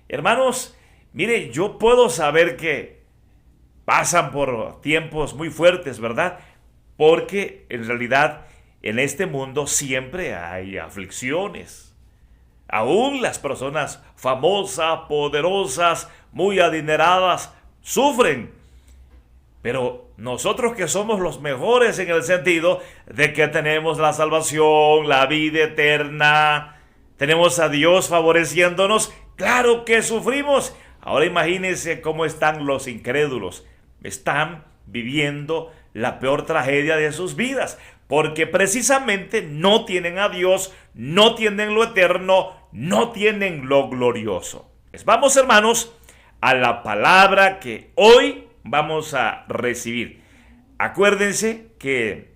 Hermanos, mire, yo puedo saber que pasan por tiempos muy fuertes, ¿verdad? Porque en realidad en este mundo siempre hay aflicciones. Aún las personas famosas, poderosas, muy adineradas, sufren. Pero nosotros que somos los mejores en el sentido de que tenemos la salvación, la vida eterna, tenemos a Dios favoreciéndonos, claro que sufrimos. Ahora imagínense cómo están los incrédulos. Están viviendo la peor tragedia de sus vidas, porque precisamente no tienen a Dios, no tienen lo eterno, no tienen lo glorioso. Pues vamos, hermanos, a la palabra que hoy vamos a recibir. Acuérdense que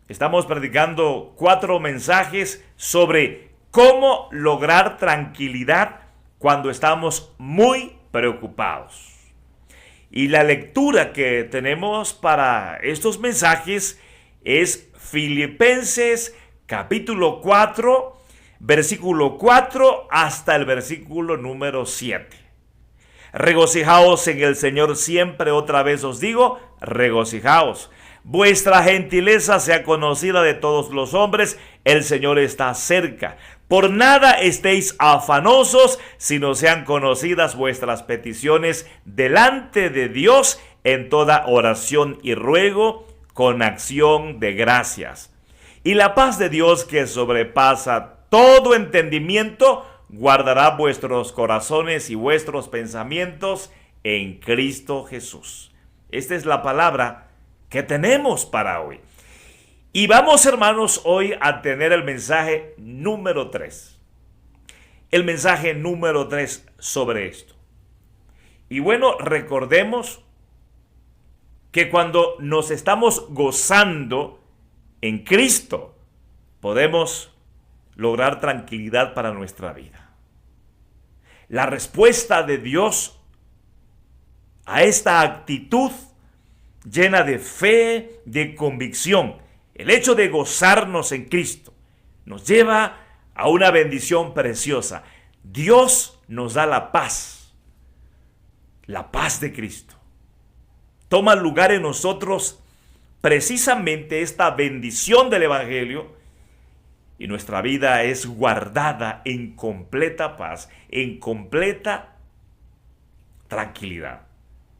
estamos predicando 4 mensajes sobre cómo lograr tranquilidad cuando estamos muy preocupados. Y la lectura que tenemos para estos mensajes es Filipenses capítulo 4, versículo 4 hasta el versículo número 7. Regocijaos en el Señor siempre, otra vez os digo, regocijaos. Vuestra gentileza sea conocida de todos los hombres, el Señor está cerca. Por nada estéis afanosos, sino sean conocidas vuestras peticiones delante de Dios en toda oración y ruego, con acción de gracias. Y la paz de Dios, que sobrepasa todo entendimiento, guardará vuestros corazones y vuestros pensamientos en Cristo Jesús. Esta es la palabra que tenemos para hoy. Y vamos, hermanos, hoy a tener el mensaje número 3. El mensaje número 3 sobre esto. Y bueno, recordemos que cuando nos estamos gozando en Cristo, podemos lograr tranquilidad para nuestra vida. La respuesta de Dios a esta actitud llena de fe, de convicción, el hecho de gozarnos en Cristo, nos lleva a una bendición preciosa. Dios nos da la paz de Cristo. Toma lugar en nosotros precisamente esta bendición del Evangelio, y nuestra vida es guardada en completa paz, en completa tranquilidad.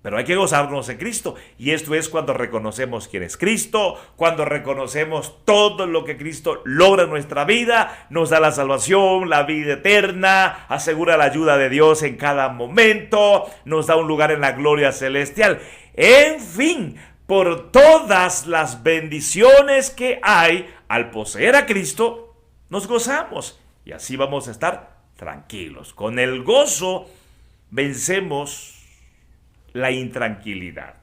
Pero hay que gozarnos en Cristo. Y esto es cuando reconocemos quién es Cristo, cuando reconocemos todo lo que Cristo logra en nuestra vida, nos da la salvación, la vida eterna, asegura la ayuda de Dios en cada momento, nos da un lugar en la gloria celestial. En fin, por todas las bendiciones que hay al poseer a Cristo, nos gozamos. Y así vamos a estar tranquilos. Con el gozo vencemos la intranquilidad.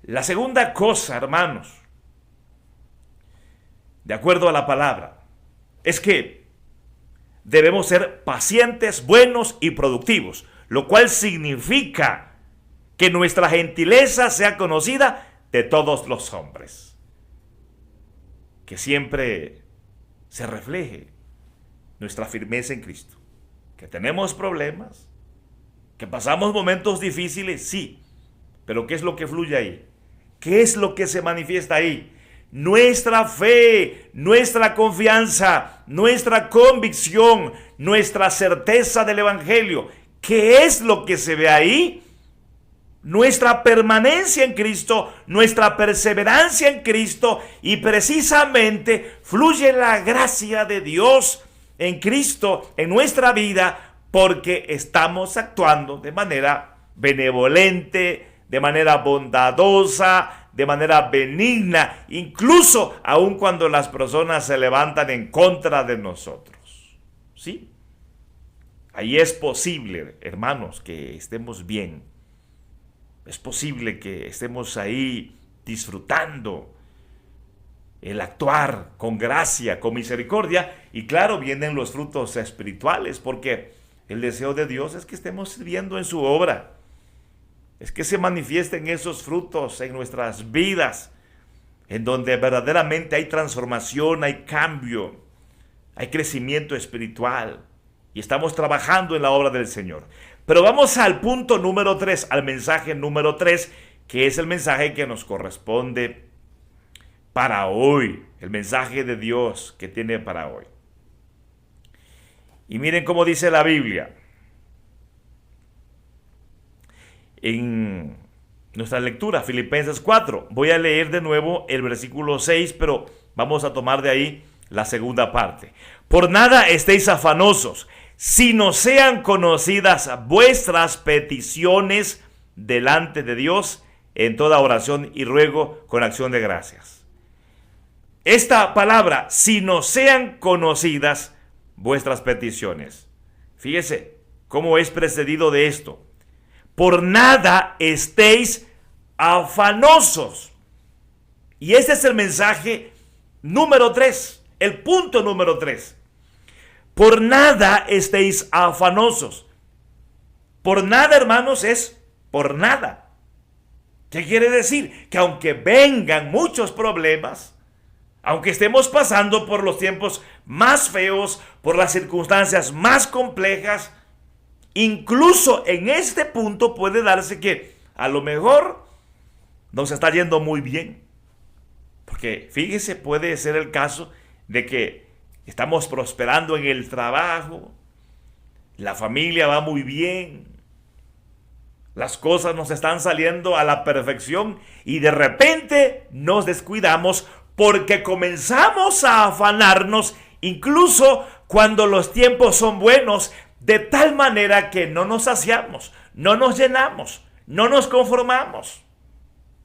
La segunda cosa, hermanos, de acuerdo a la palabra, es que debemos ser pacientes, buenos y productivos, lo cual significa que nuestra gentileza sea conocida de todos los hombres. Que siempre se refleje nuestra firmeza en Cristo. Que tenemos problemas, que pasamos momentos difíciles, sí, pero ¿qué es lo que fluye ahí? ¿Qué es lo que se manifiesta ahí? Nuestra fe, nuestra confianza, nuestra convicción, nuestra certeza del Evangelio. ¿Qué es lo que se ve ahí? Nuestra permanencia en Cristo, nuestra perseverancia en Cristo, y precisamente fluye la gracia de Dios en Cristo en nuestra vida, porque estamos actuando de manera benevolente, de manera bondadosa, de manera benigna, incluso aun cuando las personas se levantan en contra de nosotros. ¿Sí? Ahí es posible, hermanos, que estemos bien. Es posible que estemos ahí disfrutando el actuar con gracia, con misericordia, y claro, vienen los frutos espirituales, porque el deseo de Dios es que estemos sirviendo en su obra, es que se manifiesten esos frutos en nuestras vidas, en donde verdaderamente hay transformación, hay cambio, hay crecimiento espiritual, y estamos trabajando en la obra del Señor. Pero vamos al punto número 3, al mensaje número 3, que es el mensaje que nos corresponde para hoy, el mensaje de Dios que tiene para hoy. Y miren cómo dice la Biblia. En nuestra lectura, Filipenses 4, voy a leer de nuevo el versículo 6, pero vamos a tomar de ahí la segunda parte. Por nada estéis afanosos, sino sean conocidas vuestras peticiones delante de Dios en toda oración y ruego con acción de gracias. Esta palabra, sino sean conocidas vuestras peticiones. Fíjese cómo es precedido de esto. Por nada estéis afanosos. Y este es el mensaje número 3, el punto número 3. Por nada estéis afanosos. Por nada, hermanos, es por nada. ¿Qué quiere decir? Que aunque vengan muchos problemas, aunque estemos pasando por los tiempos más feos, por las circunstancias más complejas, incluso en este punto puede darse que a lo mejor nos está yendo muy bien. Porque fíjese, puede ser el caso de que estamos prosperando en el trabajo, la familia va muy bien, las cosas nos están saliendo a la perfección y de repente nos descuidamos porque comenzamos a afanarnos incluso cuando los tiempos son buenos, de tal manera que no nos saciamos, no nos llenamos, no nos conformamos.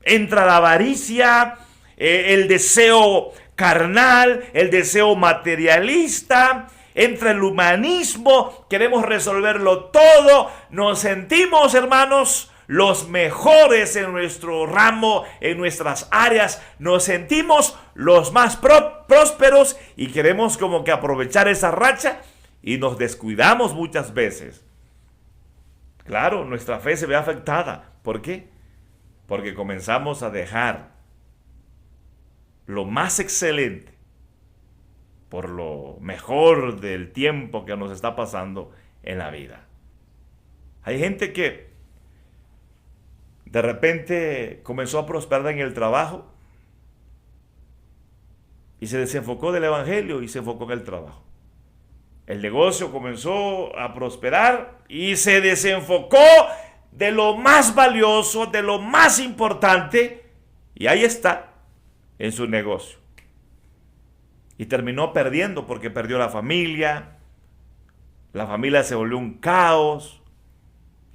Entra la avaricia, el deseo carnal, el deseo materialista, entra el humanismo, queremos resolverlo todo, nos sentimos, hermanos, los mejores en nuestro ramo, en nuestras áreas, nos sentimos los más prósperos y queremos como que aprovechar esa racha y nos descuidamos muchas veces. Claro, nuestra fe se ve afectada. ¿Por qué? Porque comenzamos a dejar lo más excelente por lo mejor del tiempo que nos está pasando en la vida. Hay gente que de repente comenzó a prosperar en el trabajo y se desenfocó del evangelio y se enfocó en el trabajo. El negocio comenzó a prosperar y se desenfocó de lo más valioso, de lo más importante, y ahí está, en su negocio. Y terminó perdiendo porque perdió la familia se volvió un caos,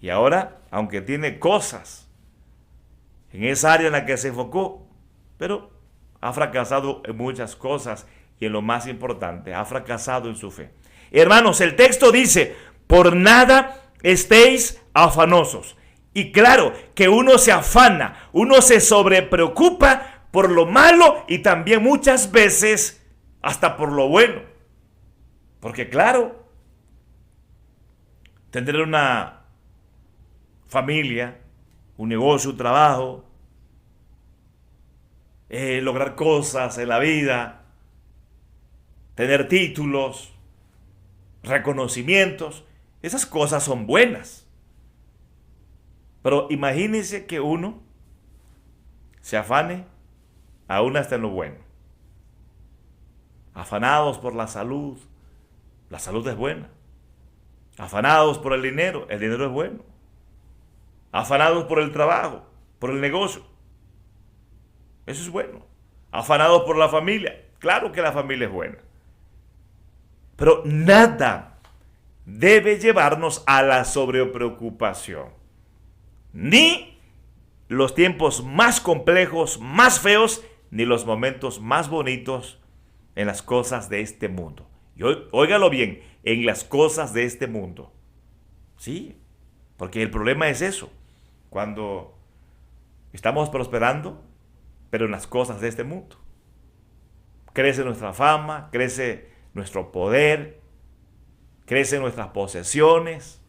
y ahora, aunque tiene cosas en esa área en la que se enfocó, pero ha fracasado en muchas cosas y en lo más importante, ha fracasado en su fe. Hermanos, el texto dice, por nada estéis afanosos. Y claro que uno se afana, uno se sobrepreocupa por lo malo y también muchas veces hasta por lo bueno. Porque claro, tener una familia, un negocio, un trabajo, lograr cosas en la vida, tener títulos, reconocimientos, esas cosas son buenas. Pero imagínense que uno se afane aún hasta en lo bueno. Afanados por la salud es buena. Afanados por el dinero es bueno. Afanados por el trabajo, por el negocio, eso es bueno. Afanados por la familia, claro que la familia es buena. Pero nada debe llevarnos a la sobrepreocupación. Ni los tiempos más complejos, más feos, ni los momentos más bonitos en las cosas de este mundo. Y óigalo bien, en las cosas de este mundo. Sí, porque el problema es eso. Cuando estamos prosperando, pero en las cosas de este mundo. Crece nuestra fama, crece nuestro poder, crecen nuestras posesiones.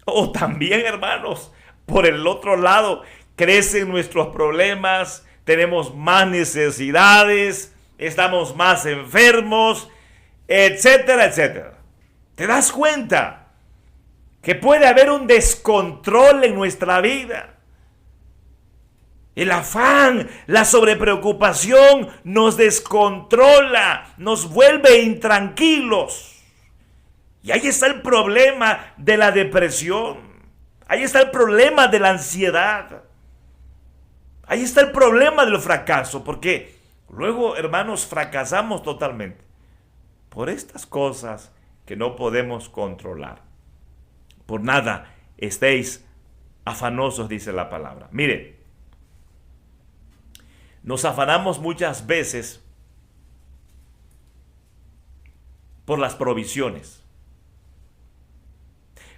O también, hermanos, por el otro lado, crecen nuestros problemas, tenemos más necesidades, estamos más enfermos, etcétera, etcétera. ¿Te das cuenta que puede haber un descontrol en nuestra vida. El afán, la sobrepreocupación nos descontrola, nos vuelve intranquilos. Y ahí está el problema de la depresión. Ahí está el problema de la ansiedad. Ahí está el problema del fracaso, porque luego, hermanos, fracasamos totalmente por estas cosas que no podemos controlar. Por nada estéis afanosos, dice la palabra. Mire, nos afanamos muchas veces por las provisiones.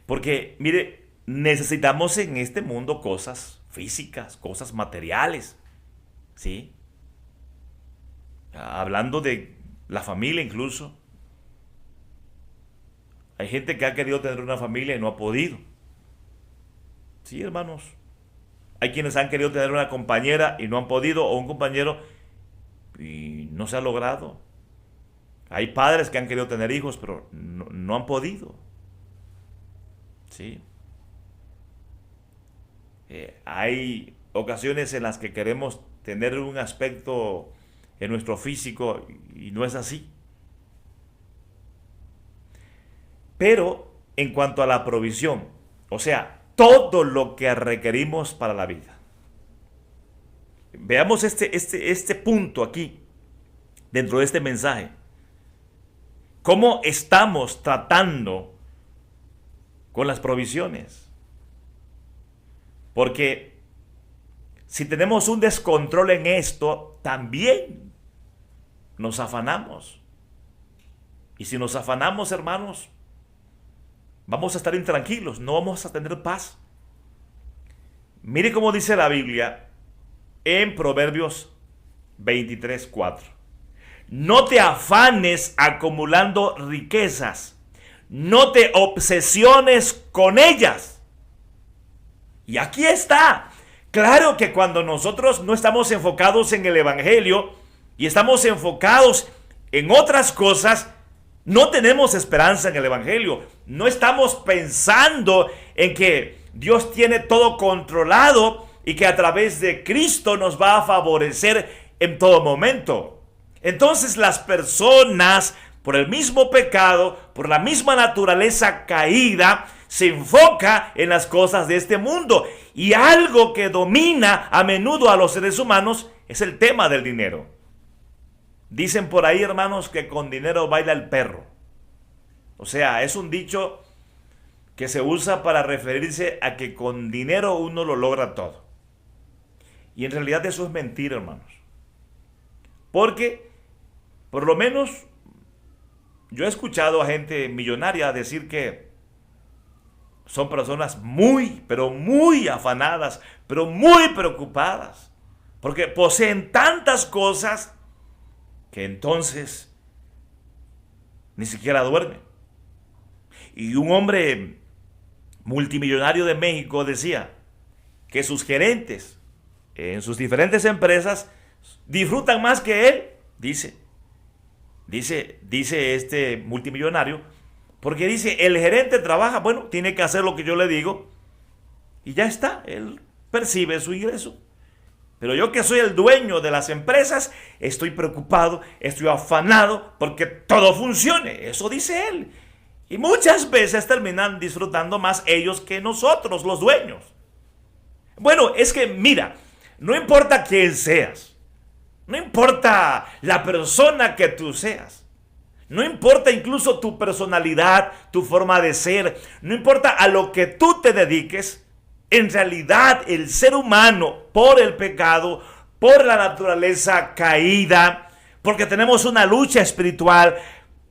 Porque, mire, necesitamos en este mundo cosas físicas, cosas materiales, ¿sí? Hablando de la familia incluso. Hay gente que ha querido tener una familia y no ha podido. Sí, hermanos. Hay quienes han querido tener una compañera y no han podido, o un compañero y no se ha logrado. Hay padres que han querido tener hijos, pero no han podido. Sí. Hay ocasiones en las que queremos tener un aspecto en nuestro físico y no es así. Pero en cuanto a la provisión, o sea, todo lo que requerimos para la vida. Veamos este punto aquí, dentro de este mensaje. ¿Cómo estamos tratando con las provisiones? Porque si tenemos un descontrol en esto, también nos afanamos. Y si nos afanamos, hermanos, vamos a estar intranquilos, no vamos a tener paz. Mire cómo dice la Biblia en Proverbios 23:4. No te afanes acumulando riquezas, no te obsesiones con ellas. Y aquí está. Claro que cuando nosotros no estamos enfocados en el Evangelio y estamos enfocados en otras cosas, no tenemos esperanza en el Evangelio. No estamos pensando en que Dios tiene todo controlado y que a través de Cristo nos va a favorecer en todo momento. Entonces las personas, por el mismo pecado, por la misma naturaleza caída, se enfoca en las cosas de este mundo. Y algo que domina a menudo a los seres humanos es el tema del dinero. Dicen por ahí, hermanos, que con dinero baila el perro. O sea, es un dicho que se usa para referirse a que con dinero uno lo logra todo. Y en realidad eso es mentira, hermanos. Porque, por lo menos, yo he escuchado a gente millonaria decir que son personas muy, pero muy afanadas, pero muy preocupadas. Porque poseen tantas cosas que entonces ni siquiera duermen. Y un hombre multimillonario de México decía que sus gerentes en sus diferentes empresas disfrutan más que él, dice este multimillonario, porque dice, el gerente trabaja, bueno, tiene que hacer lo que yo le digo y ya está, él percibe su ingreso. Pero yo, que soy el dueño de las empresas, estoy preocupado, estoy afanado porque todo funcione. Eso dice él. Y muchas veces terminan disfrutando más ellos que nosotros, los dueños. Bueno, es que mira, no importa quién seas, no importa la persona que tú seas, no importa incluso tu personalidad, tu forma de ser, no importa a lo que tú te dediques. En realidad, el ser humano, por el pecado, por la naturaleza caída, porque tenemos una lucha espiritual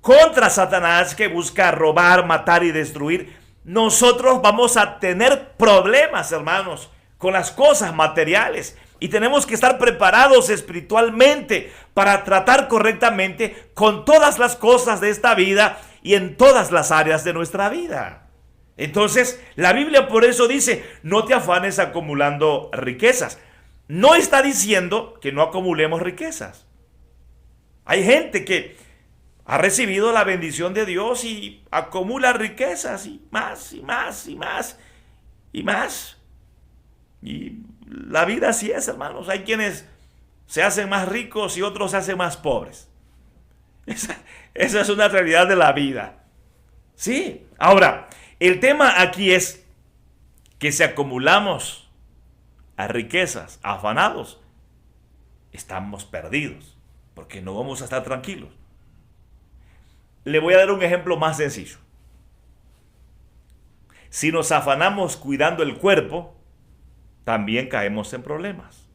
contra Satanás que busca robar, matar y destruir, nosotros vamos a tener problemas, hermanos, con las cosas materiales. Y tenemos que estar preparados espiritualmente para tratar correctamente con todas las cosas de esta vida y en todas las áreas de nuestra vida. Entonces, la Biblia por eso dice, no te afanes acumulando riquezas. No está diciendo que no acumulemos riquezas. Hay gente que ha recibido la bendición de Dios y acumula riquezas y más y más y más y más. Y la vida así es, hermanos. Hay quienes se hacen más ricos y otros se hacen más pobres. Esa es una realidad de la vida. Sí. Ahora, el tema aquí es que si acumulamos a riquezas, afanados, estamos perdidos, porque no vamos a estar tranquilos. Le voy a dar un ejemplo más sencillo. Si nos afanamos cuidando el cuerpo, también caemos en problemas.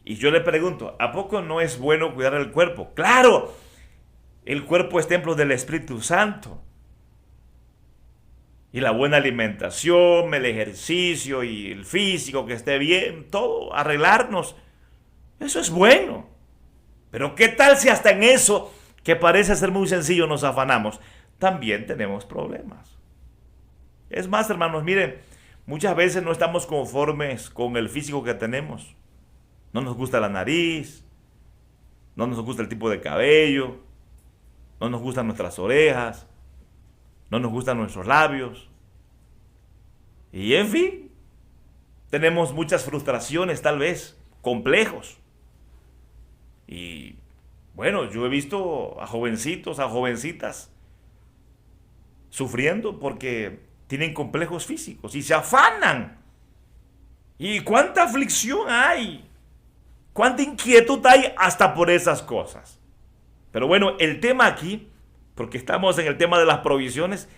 Y yo le pregunto, ¿a poco no es bueno cuidar el cuerpo? ¡Claro! El cuerpo es templo del Espíritu Santo. Y la buena alimentación, el ejercicio y el físico que esté bien, todo, arreglarnos, eso es bueno. Pero ¿qué tal si hasta en eso, que parece ser muy sencillo, nos afanamos? También tenemos problemas. Es más, hermanos, miren, muchas veces no estamos conformes con el físico que tenemos. No nos gusta la nariz, no nos gusta el tipo de cabello, no nos gustan nuestras orejas, no nos gustan nuestros labios. Y en fin, tenemos muchas frustraciones, tal vez, complejos. Y bueno, yo he visto a jovencitos, a jovencitas sufriendo porque tienen complejos físicos y se afanan. ¿Y cuánta aflicción hay? ¿Cuánta inquietud hay hasta por esas cosas? Pero bueno, el tema aquí, porque estamos en el tema de las provisiones,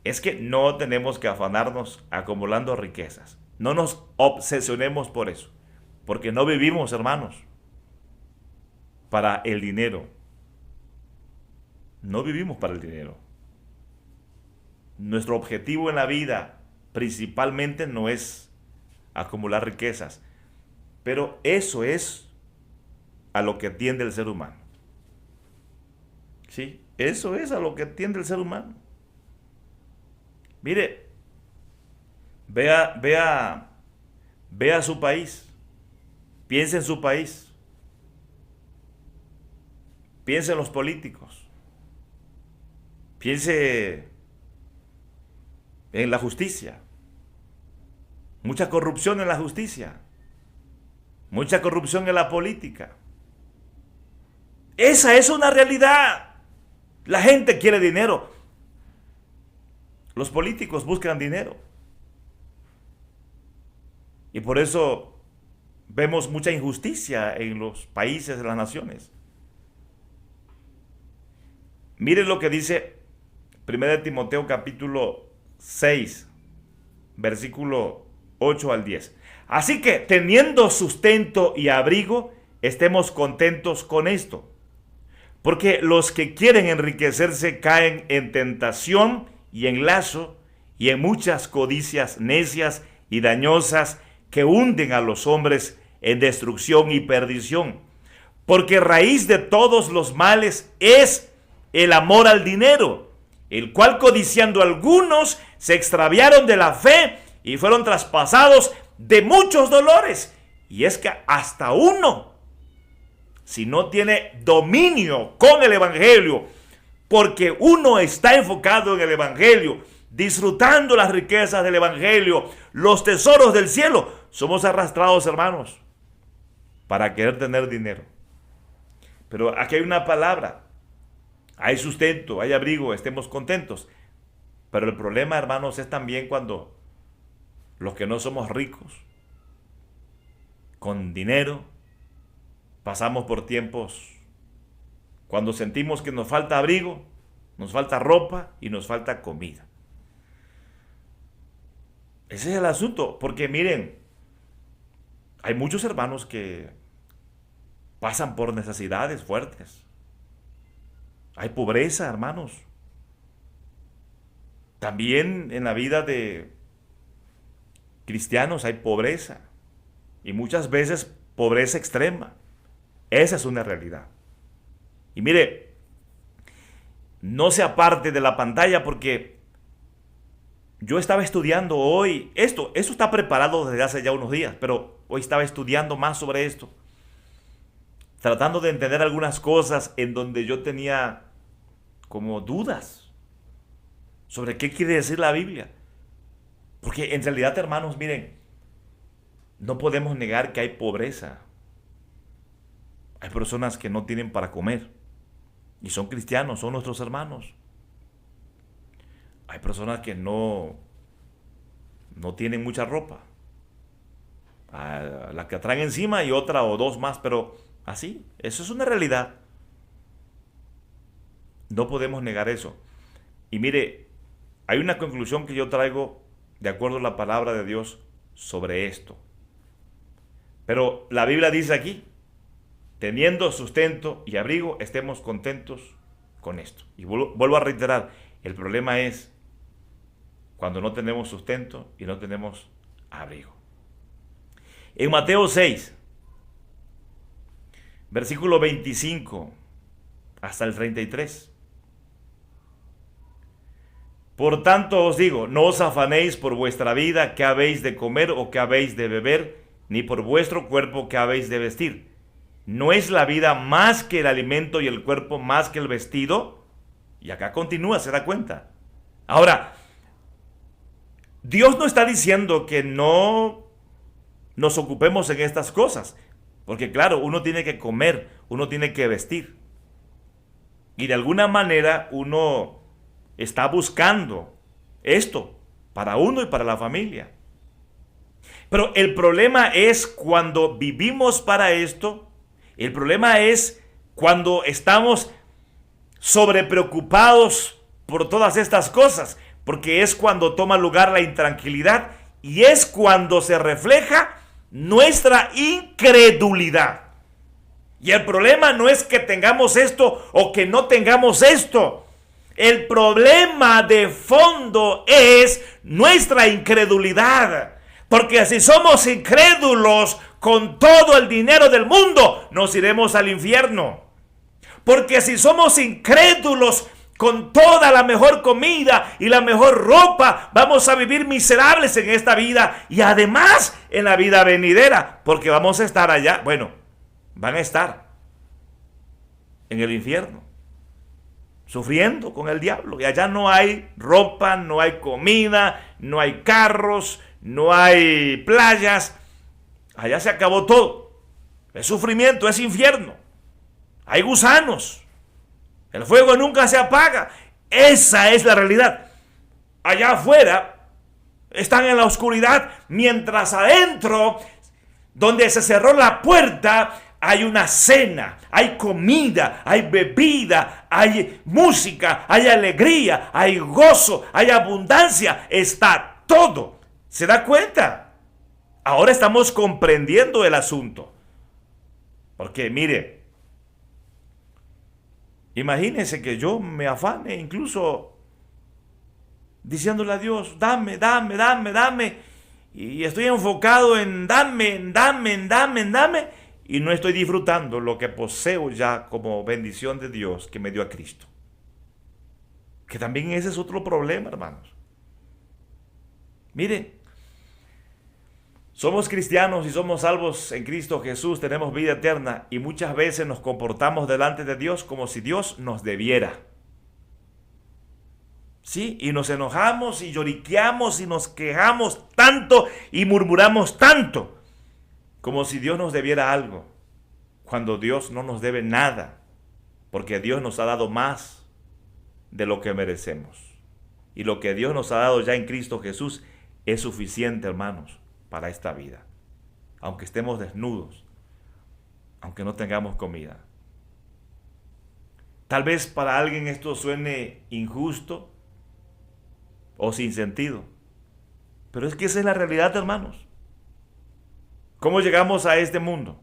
es que no tenemos que afanarnos acumulando riquezas. No nos obsesionemos por eso, porque no vivimos, hermanos, para el dinero. No vivimos para el dinero. Nuestro objetivo en la vida principalmente no es acumular riquezas, pero eso es a lo que tiende el ser humano. Sí, eso es a lo que tiende el ser humano. Mire, vea su país, piense en su país, piense en los políticos, piense en la justicia. Mucha corrupción en la justicia, mucha corrupción en la política. Esa es una realidad. La gente quiere dinero. Los políticos buscan dinero. Y por eso vemos mucha injusticia en los países, en las naciones. Miren lo que dice 1 Timoteo capítulo 6, versículo 8 al 10. Así que teniendo sustento y abrigo, estemos contentos con esto. Porque los que quieren enriquecerse caen en tentación y en lazo y en muchas codicias necias y dañosas que hunden a los hombres en destrucción y perdición. Porque raíz de todos los males es el amor al dinero, el cual codiciando algunos se extraviaron de la fe y fueron traspasados de muchos dolores. Y es que hasta uno, si no tiene dominio con el evangelio, porque uno está enfocado en el evangelio, disfrutando las riquezas del evangelio, los tesoros del cielo, somos arrastrados, hermanos, para querer tener dinero. Pero aquí hay una palabra: hay sustento, hay abrigo, estemos contentos. Pero el problema, hermanos, es también cuando los que no somos ricos, con dinero, pasamos por tiempos cuando sentimos que nos falta abrigo, nos falta ropa y nos falta comida. Ese es el asunto, porque miren, hay muchos hermanos que pasan por necesidades fuertes. Hay pobreza, hermanos. También en la vida de cristianos hay pobreza. Y muchas veces pobreza extrema. Esa es una realidad. Y mire, no se aparte de la pantalla porque yo estaba estudiando hoy esto está preparado desde hace ya unos días, pero hoy estaba estudiando más sobre esto. tratando de entender algunas cosas en donde yo tenía como dudas sobre qué quiere decir la Biblia. Porque en realidad, hermanos, miren, no podemos negar que hay pobreza. Hay personas que no tienen para comer y son cristianos, son nuestros hermanos. Hay personas que no tienen mucha ropa. A la que traen encima y otra o dos más, pero así, eso es una realidad. No podemos negar eso. Y mire, hay una conclusión que yo traigo de acuerdo a la palabra de Dios sobre esto. Pero la Biblia dice aquí, teniendo sustento y abrigo, estemos contentos con esto. Y vuelvo a reiterar, el problema es cuando no tenemos sustento y no tenemos abrigo. En Mateo 6, versículo 25 hasta el 33. Por tanto os digo, no os afanéis por vuestra vida, qué habéis de comer o qué habéis de beber, ni por vuestro cuerpo qué habéis de vestir. ¿No es la vida más que el alimento y el cuerpo más que el vestido? Y acá continúa, se da cuenta. Ahora, Dios no está diciendo que no nos ocupemos en estas cosas, porque claro, uno tiene que comer, uno tiene que vestir. Y de alguna manera uno está buscando esto para uno y para la familia. Pero el problema es cuando vivimos para esto, el problema es cuando estamos sobrepreocupados por todas estas cosas, porque es cuando toma lugar la intranquilidad y es cuando se refleja nuestra incredulidad. Y el problema no es que tengamos esto o que no tengamos esto. El problema de fondo es nuestra incredulidad. Porque si somos incrédulos con todo el dinero del mundo, nos iremos al infierno. Porque si somos incrédulos con toda la mejor comida y la mejor ropa, vamos a vivir miserables en esta vida y además en la vida venidera, porque vamos a estar allá, bueno, van a estar en el infierno, sufriendo con el diablo. Y allá no hay ropa, no hay comida, no hay carros, no hay playas. Allá se acabó todo. Es sufrimiento, es infierno. Hay gusanos. El fuego nunca se apaga. Esa es la realidad. Allá afuera están en la oscuridad, mientras adentro, donde se cerró la puerta, hay una cena, hay comida, hay bebida, hay música, hay alegría, hay gozo, hay abundancia. Está todo. ¿Se da cuenta? Ahora estamos comprendiendo el asunto. Porque mire, imagínense que yo me afane incluso diciéndole a Dios, dame, dame, dame, dame. Y estoy enfocado en dame, y no estoy disfrutando lo que poseo ya como bendición de Dios que me dio a Cristo. Que también ese es otro problema, hermanos. Miren, somos cristianos y somos salvos en Cristo Jesús, tenemos vida eterna y muchas veces nos comportamos delante de Dios como si Dios nos debiera. Sí, y nos enojamos y lloriqueamos y nos quejamos tanto y murmuramos tanto como si Dios nos debiera algo, cuando Dios no nos debe nada, porque Dios nos ha dado más de lo que merecemos. Y lo que Dios nos ha dado ya en Cristo Jesús es suficiente, hermanos, para esta vida. Aunque estemos desnudos, aunque no tengamos comida. Tal vez para alguien esto suene injusto o sin sentido, pero es que esa es la realidad, hermanos. ¿Cómo llegamos a este mundo?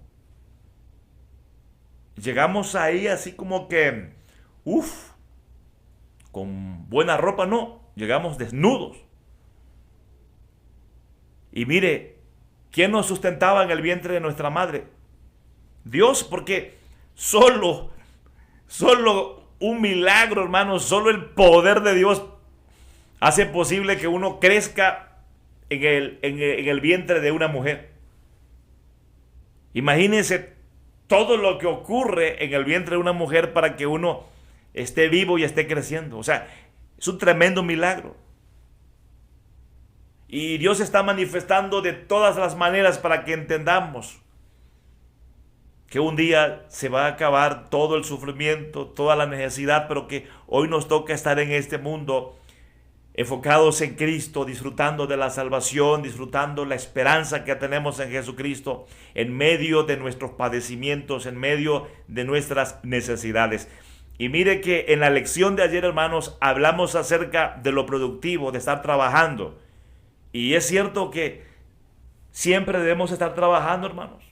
Llegamos ahí así como que, con buena ropa, no, llegamos desnudos. Y mire, ¿quién nos sustentaba en el vientre de nuestra madre? Dios, porque solo un milagro, hermanos, solo el poder de Dios hace posible que uno crezca en el vientre de una mujer. Imagínense todo lo que ocurre en el vientre de una mujer para que uno esté vivo y esté creciendo. O sea, es un tremendo milagro. Y Dios está manifestando de todas las maneras para que entendamos que un día se va a acabar todo el sufrimiento, toda la necesidad, pero que hoy nos toca estar en este mundo enfocados en Cristo, disfrutando de la salvación, disfrutando la esperanza que tenemos en Jesucristo, en medio de nuestros padecimientos, en medio de nuestras necesidades. Y mire que en la lección de ayer, hermanos, hablamos acerca de lo productivo, de estar trabajando. Y es cierto que siempre debemos estar trabajando, hermanos,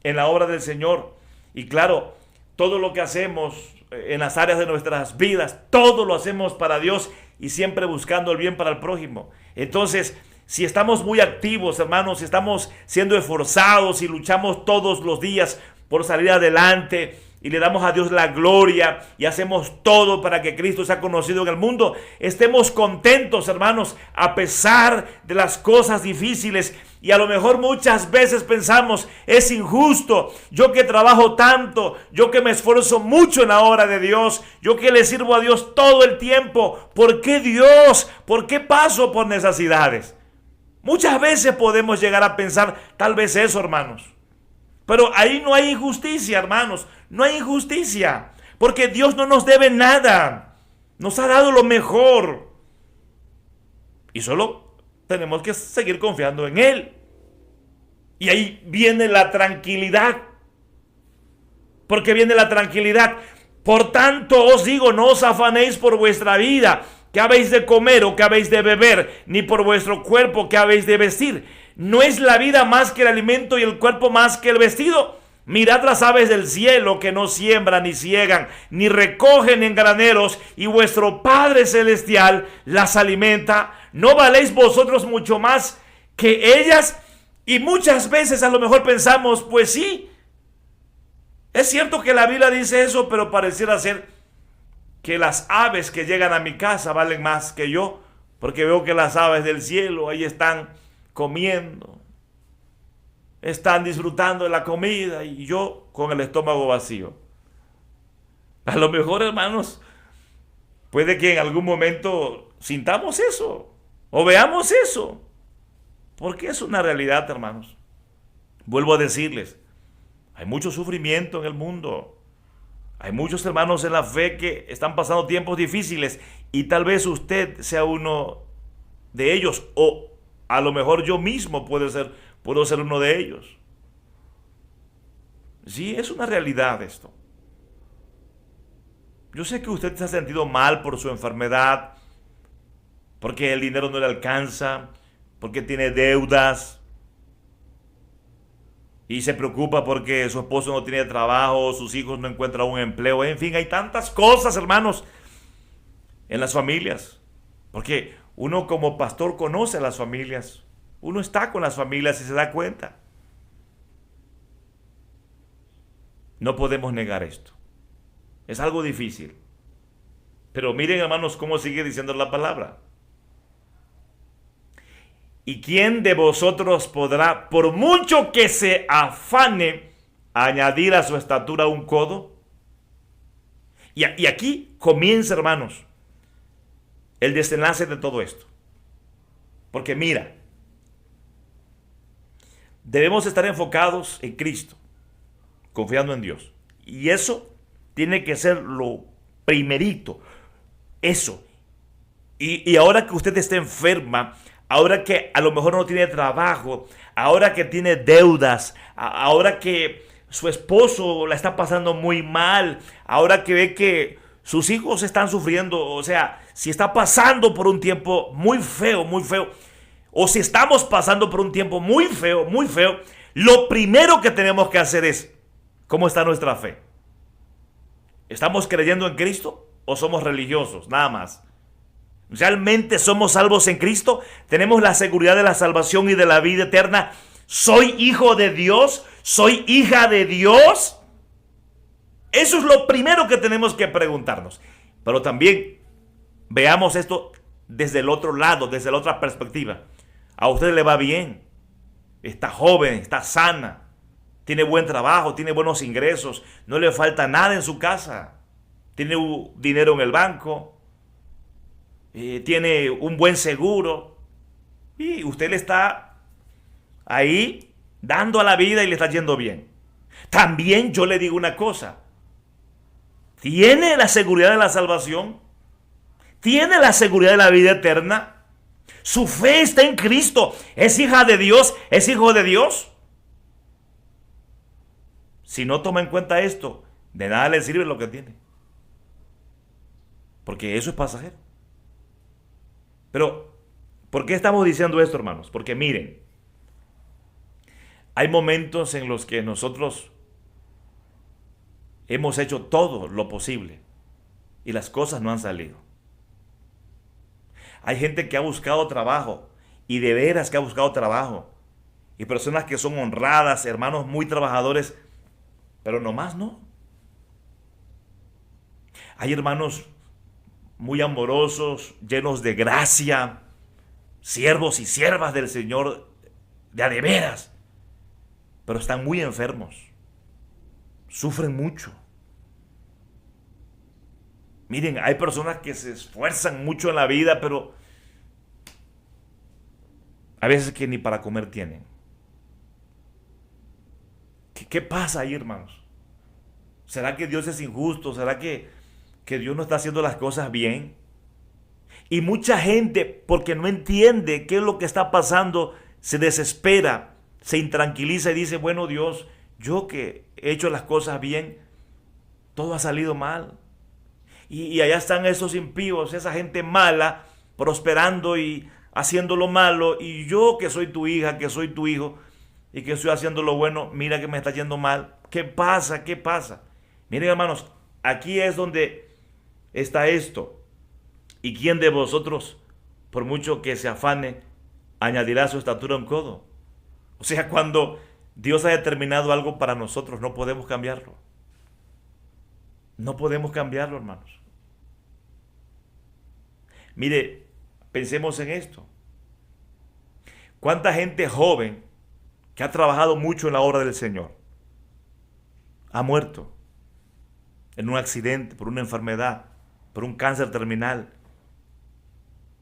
en la obra del Señor. Y claro, todo lo que hacemos en las áreas de nuestras vidas, todo lo hacemos para Dios y siempre buscando el bien para el prójimo. Entonces, si estamos muy activos, hermanos, si estamos siendo esforzados y luchamos todos los días por salir adelante y le damos a Dios la gloria y hacemos todo para que Cristo sea conocido en el mundo, estemos contentos, hermanos, a pesar de las cosas difíciles. Y a lo mejor muchas veces pensamos, es injusto, yo que trabajo tanto, yo que me esfuerzo mucho en la obra de Dios, yo que le sirvo a Dios todo el tiempo, ¿por qué Dios? ¿Por qué paso por necesidades? Muchas veces podemos llegar a pensar tal vez eso, hermanos. Pero ahí no hay injusticia, hermanos, no hay injusticia, porque Dios no nos debe nada, nos ha dado lo mejor. Y solo tenemos que seguir confiando en Él. Y ahí viene la tranquilidad. ¿Por qué viene la tranquilidad? Por tanto os digo, no os afanéis por vuestra vida, qué habéis de comer o qué habéis de beber, ni por vuestro cuerpo, qué habéis de vestir. ¿No es la vida más que el alimento y el cuerpo más que el vestido? Mirad las aves del cielo, que no siembran ni ciegan, ni recogen en graneros, y vuestro Padre Celestial las alimenta. ¿No valéis vosotros mucho más que ellas? Y muchas veces a lo mejor pensamos, pues sí, es cierto que la Biblia dice eso, pero pareciera ser que las aves que llegan a mi casa valen más que yo, porque veo que las aves del cielo ahí están comiendo, están disfrutando de la comida y yo con el estómago vacío. A lo mejor, hermanos, puede que en algún momento sintamos eso o veamos eso, porque es una realidad, hermanos. Vuelvo a decirles, hay mucho sufrimiento en el mundo. Hay muchos hermanos en la fe que están pasando tiempos difíciles y tal vez usted sea uno de ellos, o a lo mejor yo mismo puedo ser uno de ellos. Sí, es una realidad esto. Yo sé que usted se ha sentido mal por su enfermedad, porque el dinero no le alcanza, porque tiene deudas y se preocupa porque su esposo no tiene trabajo, sus hijos no encuentran un empleo. En fin, hay tantas cosas, hermanos, en las familias, porque uno como pastor conoce a las familias, uno está con las familias y se da cuenta. No podemos negar esto. Es algo difícil. Pero miren, hermanos, cómo sigue diciendo la palabra. ¿Y quién de vosotros podrá, por mucho que se afane, añadir a su estatura un codo? Y aquí comienza, hermanos, el desenlace de todo esto. Porque mira, debemos estar enfocados en Cristo, confiando en Dios. Y eso tiene que ser lo primerito. Eso. Y ahora que usted está enferma, ahora que a lo mejor no tiene trabajo, ahora que tiene deudas, ahora que su esposo la está pasando muy mal, ahora que ve que sus hijos están sufriendo, o sea, si está pasando por un tiempo muy feo, o si estamos pasando por un tiempo muy feo, lo primero que tenemos que hacer es, ¿cómo está nuestra fe? ¿Estamos creyendo en Cristo o somos religiosos? Nada más. ¿Realmente somos salvos en Cristo? ¿Tenemos la seguridad de la salvación y de la vida eterna? ¿Soy hijo de Dios? ¿Soy hija de Dios? Eso es lo primero que tenemos que preguntarnos. Pero también veamos esto desde el otro lado, desde la otra perspectiva. A usted le va bien, está joven, está sana, tiene buen trabajo, tiene buenos ingresos, no le falta nada en su casa, tiene dinero en el banco, tiene un buen seguro y usted le está ahí dando a la vida y le está yendo bien. También yo le digo una cosa, tiene la seguridad de la salvación, tiene la seguridad de la vida eterna, su fe está en Cristo, es hija de Dios, es hijo de Dios. Si no toma en cuenta esto, de nada le sirve lo que tiene, porque eso es pasajero. Pero, ¿por qué estamos diciendo esto, hermanos? Porque miren, hay momentos en los que nosotros hemos hecho todo lo posible y las cosas no han salido. Hay gente que ha buscado trabajo y de veras que ha buscado trabajo. Y personas que son honradas, hermanos muy trabajadores, pero nomás no. Hay hermanos muy amorosos, llenos de gracia, siervos y siervas del Señor de a de veras, pero están muy enfermos, sufren mucho. Miren, hay personas que se esfuerzan mucho en la vida, pero a veces que ni para comer tienen. ¿Qué pasa ahí, hermanos? ¿Será que Dios es injusto? ¿Será que Dios no está haciendo las cosas bien? Y mucha gente, porque no entiende qué es lo que está pasando, se desespera, se intranquiliza y dice, bueno, Dios, yo que he hecho las cosas bien, todo ha salido mal. Y allá están esos impíos, esa gente mala, prosperando y haciendo lo malo, y yo que soy tu hija, que soy tu hijo, y que estoy haciendo lo bueno, mira que me está yendo mal. ¿Qué pasa? ¿Qué pasa? Miren, hermanos, aquí es donde está esto. ¿Y quién de vosotros, por mucho que se afane, añadirá su estatura un codo? O sea, cuando Dios ha determinado algo para nosotros, no podemos cambiarlo. No podemos cambiarlo, hermanos. Mire, pensemos en esto. ¿Cuánta gente joven que ha trabajado mucho en la obra del Señor ha muerto en un accidente, por una enfermedad, por un cáncer terminal?